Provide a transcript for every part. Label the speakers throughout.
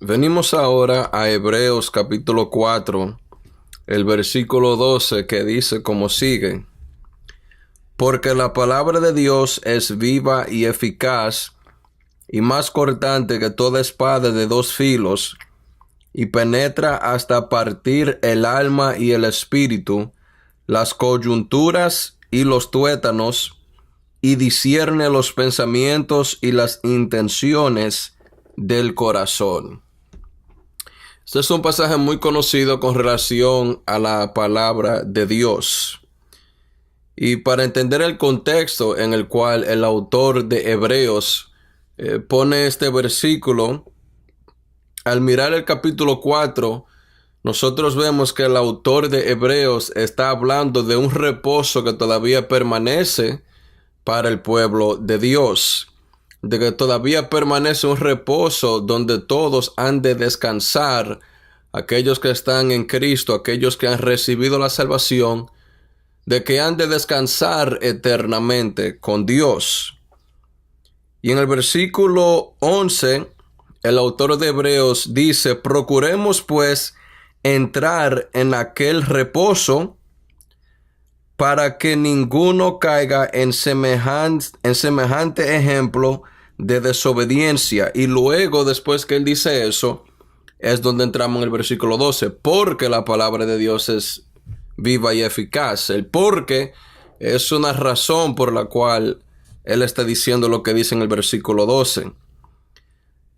Speaker 1: Venimos ahora a Hebreos capítulo 4, el versículo 12 que dice como sigue: Porque la palabra de Dios es viva y eficaz y más cortante que toda espada de dos filos, y penetra hasta partir el alma y el espíritu, las coyunturas y los tuétanos, y discierne los pensamientos y las intenciones del corazón. Este es un pasaje muy conocido con relación a la palabra de Dios. Y para entender el contexto en el cual el autor de Hebreos pone este versículo, al mirar el capítulo 4, nosotros vemos que el autor de Hebreos está hablando de un reposo que todavía permanece para el pueblo de Dios, de que todavía permanece un reposo donde todos han de descansar, aquellos que están en Cristo, aquellos que han recibido la salvación, de que han de descansar eternamente con Dios. Y en el versículo 11, el autor de Hebreos dice: procuremos pues entrar en aquel reposo, para que ninguno caiga en semejante ejemplo de desobediencia. Y luego, después que él dice eso, es donde entramos en el versículo 12, porque la palabra de Dios es viva y eficaz. El porque es una razón por la cual él está diciendo lo que dice en el versículo 12.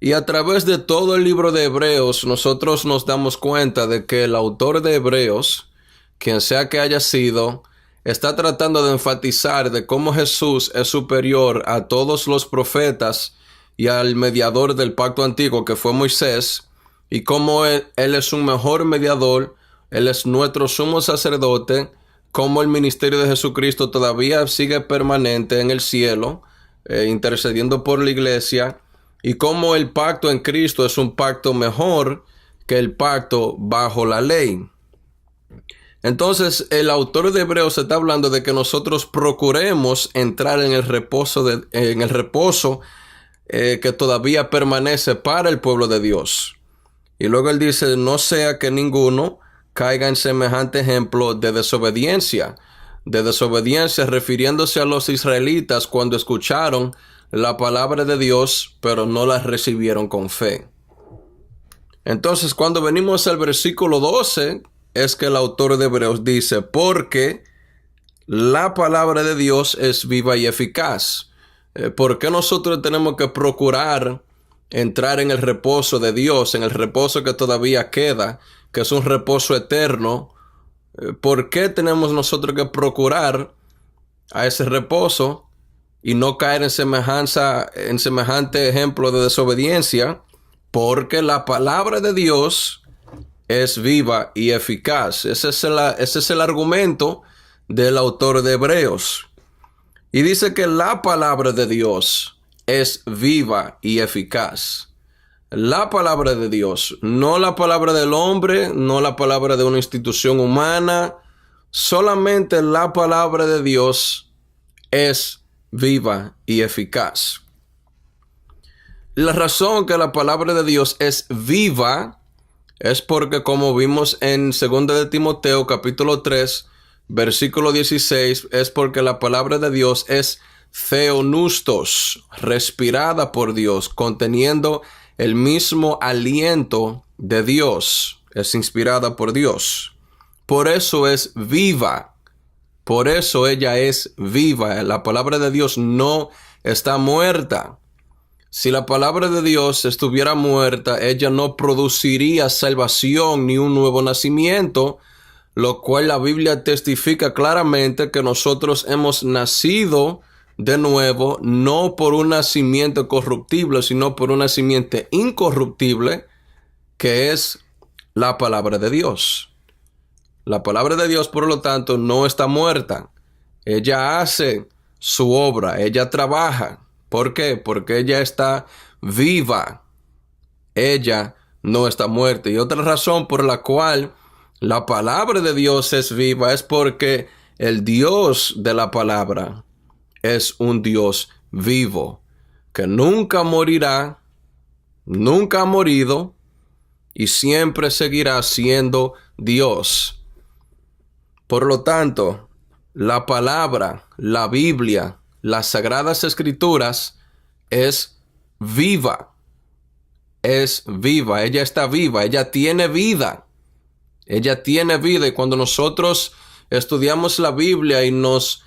Speaker 1: Y a través de todo el libro de Hebreos, nosotros nos damos cuenta de que el autor de Hebreos, quien sea que haya sido, está tratando de enfatizar de cómo Jesús es superior a todos los profetas y al mediador del pacto antiguo, que fue Moisés, y cómo él es un mejor mediador, él es nuestro sumo sacerdote, cómo el ministerio de Jesucristo todavía sigue permanente en el cielo, intercediendo por la iglesia, y cómo el pacto en Cristo es un pacto mejor que el pacto bajo la ley. Entonces, el autor de Hebreos está hablando de que nosotros procuremos entrar en el reposo, que todavía permanece para el pueblo de Dios. Y luego él dice: no sea que ninguno caiga en semejante ejemplo de desobediencia. De desobediencia refiriéndose a los israelitas cuando escucharon la palabra de Dios, pero no la recibieron con fe. Entonces, cuando venimos al versículo 12, es que el autor de Hebreos dice: porque la palabra de Dios es viva y eficaz. ¿Por qué nosotros tenemos que procurar entrar en el reposo de Dios, en el reposo que todavía queda, que es un reposo eterno? ¿Por qué tenemos nosotros que procurar a ese reposo y no caer en semejante ejemplo de desobediencia? Porque la palabra de Dios es viva y eficaz. Ese es el argumento del autor de Hebreos. Y dice que la palabra de Dios es viva y eficaz. La palabra de Dios, no la palabra del hombre, no la palabra de una institución humana, solamente la palabra de Dios es viva y eficaz. La razón que la palabra de Dios es viva es porque, como vimos en 2 de Timoteo capítulo 3, versículo 16, es porque la palabra de Dios es theonustos, respirada por Dios, conteniendo el mismo aliento de Dios, es inspirada por Dios. Por eso es viva, por eso ella es viva. La palabra de Dios no está muerta. Si la palabra de Dios estuviera muerta, ella no produciría salvación ni un nuevo nacimiento, lo cual la Biblia testifica claramente que nosotros hemos nacido de nuevo, no por un nacimiento corruptible, sino por un nacimiento incorruptible, que es la palabra de Dios. La palabra de Dios, por lo tanto, no está muerta. Ella hace su obra, ella trabaja. ¿Por qué? Porque ella está viva. Ella no está muerta. Y otra razón por la cual la palabra de Dios es viva es porque el Dios de la palabra es un Dios vivo, que nunca morirá, nunca ha morido y siempre seguirá siendo Dios. Por lo tanto, la palabra, la Biblia, las Sagradas Escrituras es viva. Es viva, ella está viva, ella tiene vida. Ella tiene vida, y cuando nosotros estudiamos la Biblia y nos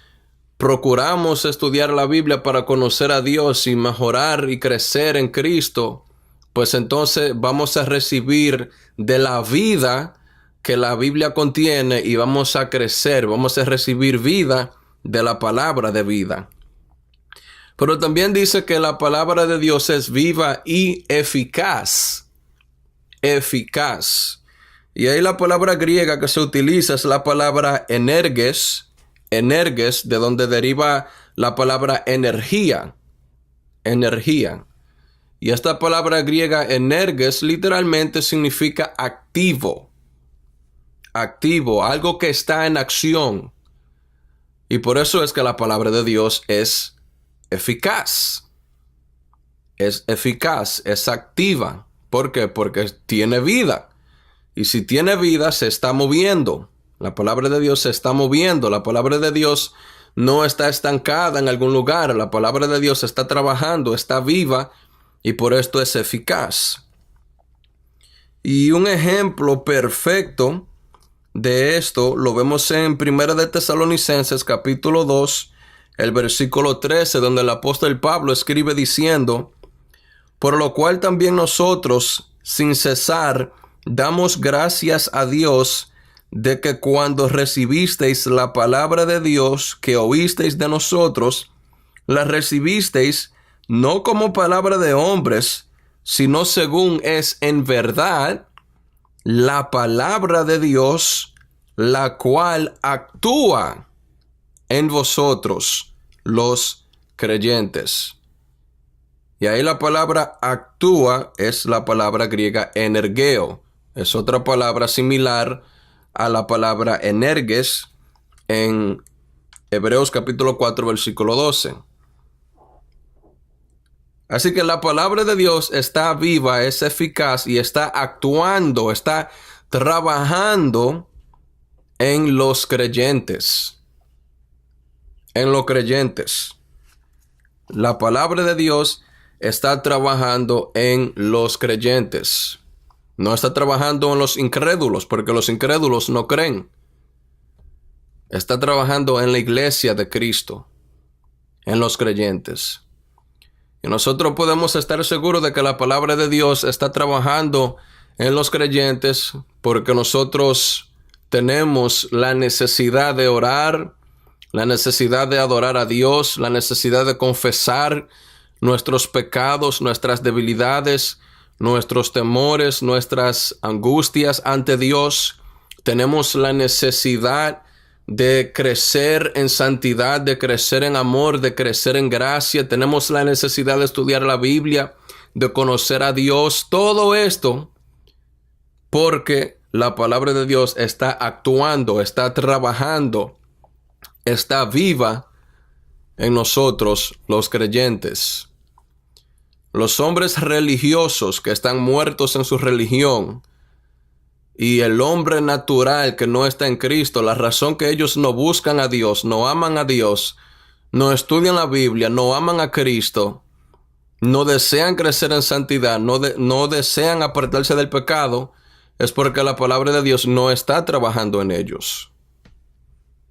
Speaker 1: procuramos estudiar la Biblia para conocer a Dios y mejorar y crecer en Cristo, pues entonces vamos a recibir de la vida que la Biblia contiene y vamos a crecer, vamos a recibir vida de la palabra de vida. Pero también dice que la palabra de Dios es viva y eficaz. Eficaz. Y ahí la palabra griega que se utiliza es la palabra energes. Energes, de donde deriva la palabra energía. Energía. Y esta palabra griega energes literalmente significa activo. Activo, algo que está en acción. Y por eso es que la palabra de Dios es eficaz. Es eficaz, es activa. ¿Por qué? Porque tiene vida. Y si tiene vida, se está moviendo. La palabra de Dios se está moviendo. La palabra de Dios no está estancada en algún lugar. La palabra de Dios está trabajando, está viva, y por esto es eficaz. Y un ejemplo perfecto de esto lo vemos en 1 de Tesalonicenses capítulo 2, el versículo 13, donde el apóstol Pablo escribe diciendo: por lo cual también nosotros, sin cesar, damos gracias a Dios de que cuando recibisteis la palabra de Dios que oísteis de nosotros, la recibisteis no como palabra de hombres, sino según es en verdad la palabra de Dios, la cual actúa en vosotros, los creyentes. Y ahí la palabra actúa es la palabra griega energeo. Es otra palabra similar a la palabra energes en Hebreos capítulo 4, versículo 12. Así que la palabra de Dios está viva, es eficaz y está actuando, está trabajando en los creyentes. En los creyentes. La palabra de Dios está trabajando en los creyentes. No está trabajando en los incrédulos, porque los incrédulos no creen. Está trabajando en la iglesia de Cristo, en los creyentes. Y nosotros podemos estar seguros de que la palabra de Dios está trabajando en los creyentes porque nosotros tenemos la necesidad de orar, la necesidad de adorar a Dios, la necesidad de confesar nuestros pecados, nuestras debilidades, nuestros temores, nuestras angustias ante Dios. Tenemos la necesidad de crecer en santidad, de crecer en amor, de crecer en gracia. Tenemos la necesidad de estudiar la Biblia, de conocer a Dios. Todo esto porque la palabra de Dios está actuando, está trabajando, está viva en nosotros, los creyentes. Los hombres religiosos que están muertos en su religión y el hombre natural que no está en Cristo, la razón que ellos no buscan a Dios, no aman a Dios, no estudian la Biblia, no aman a Cristo, no desean crecer en santidad, no desean apartarse del pecado, es porque la palabra de Dios no está trabajando en ellos.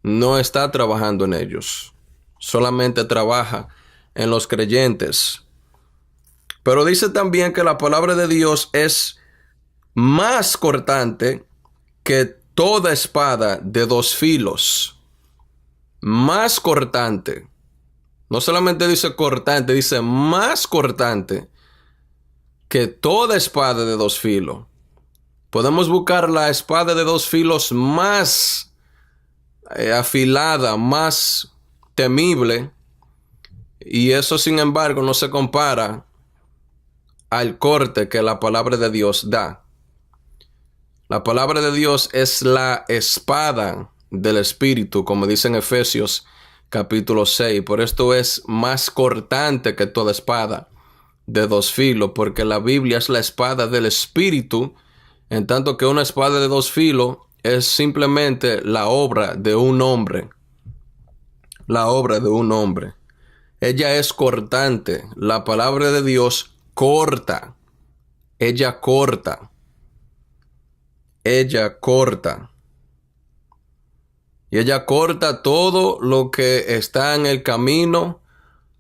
Speaker 1: No está trabajando en ellos. Solamente trabaja en los creyentes. Pero dice también que la palabra de Dios es más cortante que toda espada de dos filos. Más cortante. No solamente dice cortante, dice más cortante que toda espada de dos filos. Podemos buscar la espada de dos filos más afilada, más temible, y eso sin embargo no se compara al corte que la palabra de Dios da. La palabra de Dios es la espada del Espíritu, como dice en Efesios capítulo 6. Por esto es más cortante que toda espada de dos filos, porque la Biblia es la espada del Espíritu, en tanto que una espada de dos filos es simplemente la obra de un hombre. La obra de un hombre. Ella es cortante. La palabra de Dios corta. Ella corta. Ella corta. Y ella corta todo lo que está en el camino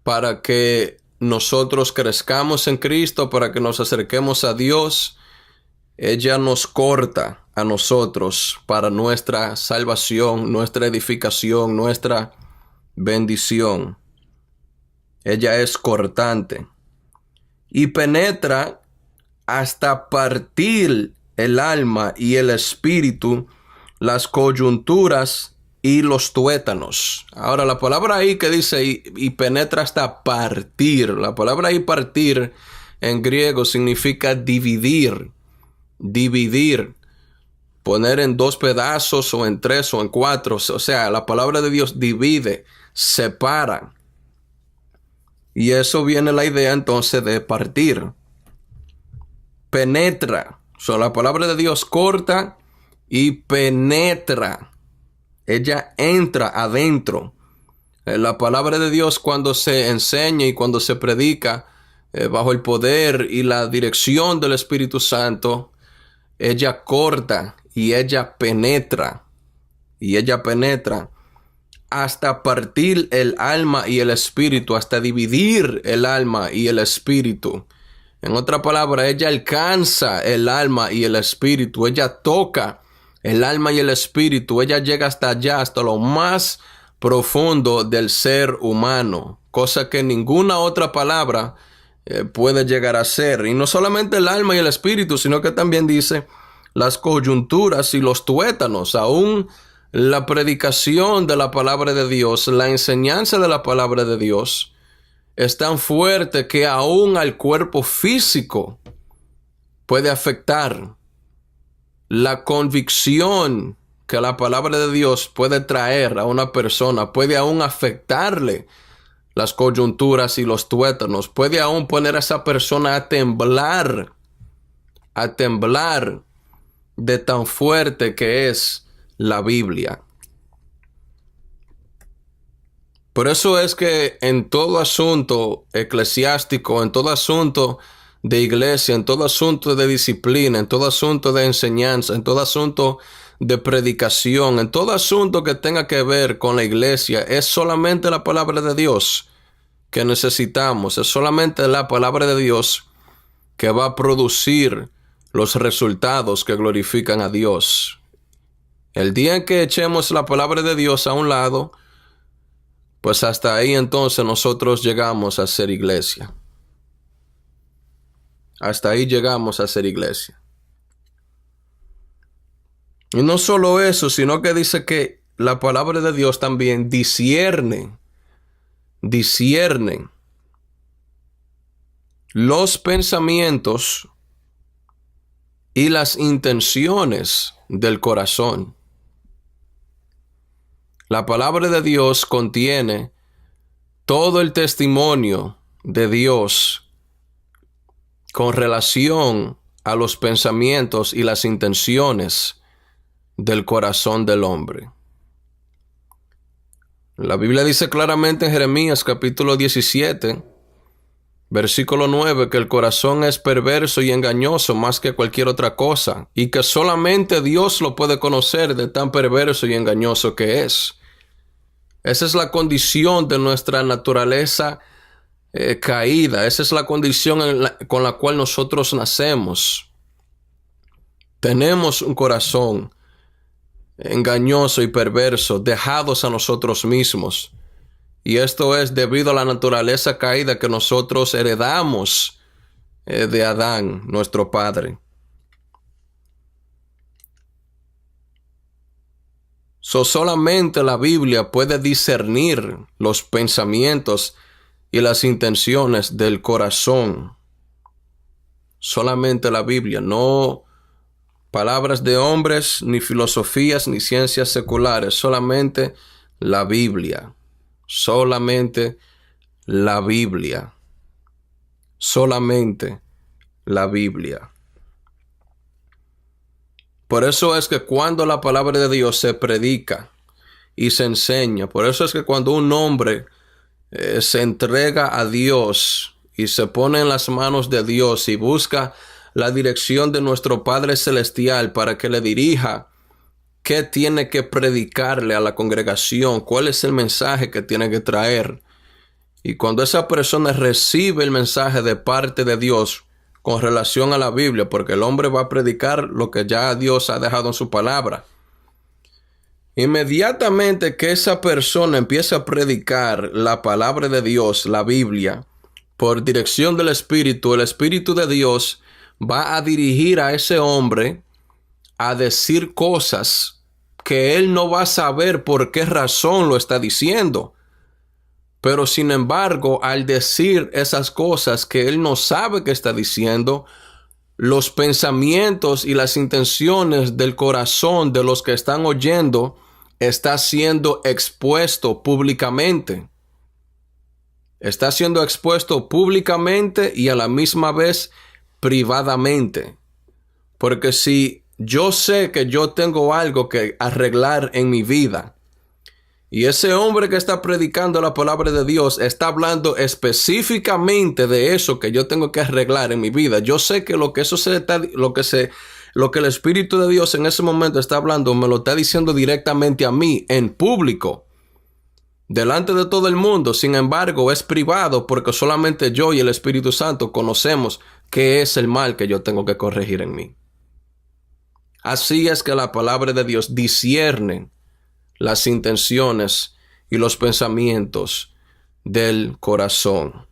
Speaker 1: para que nosotros crezcamos en Cristo, para que nos acerquemos a Dios. Ella nos corta a nosotros para nuestra salvación, nuestra edificación, nuestra bendición. Ella es cortante y penetra hasta partir el alma y el espíritu, las coyunturas y los tuétanos. Ahora, la palabra ahí que dice y penetra hasta partir, la palabra ahí partir en griego significa dividir, poner en dos pedazos o en tres o en cuatro. O sea, la palabra de Dios divide, separa. Y eso viene la idea entonces de partir. Penetra. La palabra de Dios corta y penetra. Ella entra adentro. La palabra de Dios, cuando se enseña y cuando se predica bajo el poder y la dirección del Espíritu Santo, ella corta y ella penetra. Y ella penetra hasta partir el alma y el espíritu, hasta dividir el alma y el espíritu. En otra palabra, ella alcanza el alma y el espíritu. Ella toca el alma y el espíritu. Ella llega hasta allá, hasta lo más profundo del ser humano, cosa que ninguna otra palabra puede llegar a ser. Y no solamente el alma y el espíritu, sino que también dice las coyunturas y los tuétanos. Aún la predicación de la palabra de Dios, la enseñanza de la palabra de Dios, es tan fuerte que aún al cuerpo físico puede afectar. La convicción que la palabra de Dios puede traer a una persona puede aún afectarle las coyunturas y los tuétanos. Puede aún poner a esa persona a temblar de tan fuerte que es la Biblia. Por eso es que en todo asunto eclesiástico, en todo asunto de iglesia, en todo asunto de disciplina, en todo asunto de enseñanza, en todo asunto de predicación, en todo asunto que tenga que ver con la iglesia, es solamente la palabra de Dios que necesitamos. Es solamente la palabra de Dios que va a producir los resultados que glorifican a Dios. El día en que echemos la palabra de Dios a un lado, pues hasta ahí entonces nosotros llegamos a ser iglesia. Hasta ahí llegamos a ser iglesia. Y no solo eso, sino que dice que la palabra de Dios también discierne los pensamientos y las intenciones del corazón. La palabra de Dios contiene todo el testimonio de Dios con relación a los pensamientos y las intenciones del corazón del hombre. La Biblia dice claramente en Jeremías capítulo 17, versículo 9, que el corazón es perverso y engañoso más que cualquier otra cosa, y que solamente Dios lo puede conocer de tan perverso y engañoso que es. Esa es la condición de nuestra naturaleza caída. Esa es la condición con la cual nosotros nacemos. Tenemos un corazón engañoso y perverso, dejados a nosotros mismos. Y esto es debido a la naturaleza caída que nosotros heredamos de Adán, nuestro padre. Solamente la Biblia puede discernir los pensamientos y las intenciones del corazón. Solamente la Biblia, no palabras de hombres, ni filosofías, ni ciencias seculares, solamente la Biblia. Solamente la Biblia. Solamente la Biblia. Por eso es que cuando la palabra de Dios se predica y se enseña, por eso es que cuando un hombre se entrega a Dios y se pone en las manos de Dios y busca la dirección de nuestro Padre Celestial para que le dirija qué tiene que predicarle a la congregación, cuál es el mensaje que tiene que traer. Y cuando esa persona recibe el mensaje de parte de Dios con relación a la Biblia, porque el hombre va a predicar lo que ya Dios ha dejado en su palabra, inmediatamente que esa persona empieza a predicar la palabra de Dios, la Biblia, por dirección del Espíritu, el Espíritu de Dios va a dirigir a ese hombre a decir cosas que él no va a saber por qué razón lo está diciendo. Pero sin embargo, al decir esas cosas que él no sabe que está diciendo, los pensamientos y las intenciones del corazón de los que están oyendo está siendo expuesto públicamente. Está siendo expuesto públicamente y a la misma vez privadamente. Porque si yo sé que yo tengo algo que arreglar en mi vida, y ese hombre que está predicando la palabra de Dios está hablando específicamente de eso que yo tengo que arreglar en mi vida, yo sé que lo que el Espíritu de Dios en ese momento está hablando me lo está diciendo directamente a mí en público, delante de todo el mundo. Sin embargo, es privado porque solamente yo y el Espíritu Santo conocemos qué es el mal que yo tengo que corregir en mí. Así es que la palabra de Dios discierne las intenciones y los pensamientos del corazón.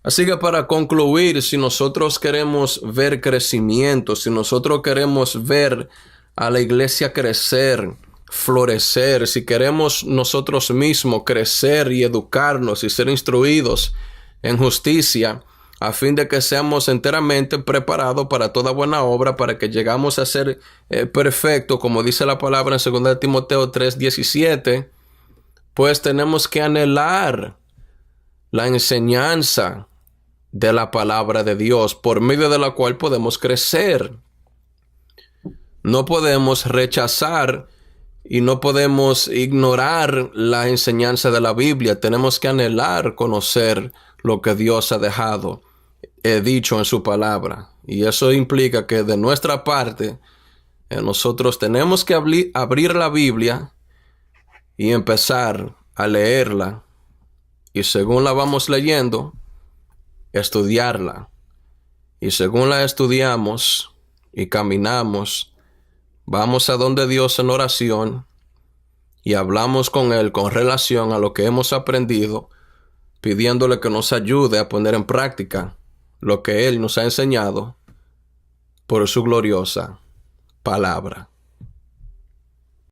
Speaker 1: Así que para concluir, si nosotros queremos ver crecimiento, si nosotros queremos ver a la iglesia crecer, florecer, si queremos nosotros mismos crecer y educarnos y ser instruidos en justicia, a fin de que seamos enteramente preparados para toda buena obra, para que llegamos a ser perfectos, como dice la palabra en 2 Timoteo 3:17, pues tenemos que anhelar la enseñanza de la palabra de Dios, por medio de la cual podemos crecer. No podemos rechazar y no podemos ignorar la enseñanza de la Biblia. Tenemos que anhelar conocer lo que Dios ha dejado dicho en su palabra. Y eso implica que de nuestra parte, nosotros tenemos que abrir la Biblia y empezar a leerla. Y según la vamos leyendo, estudiarla. Y según la estudiamos y caminamos, vamos a donde Dios en oración y hablamos con Él con relación a lo que hemos aprendido, pidiéndole que nos ayude a poner en práctica lo que Él nos ha enseñado por su gloriosa palabra.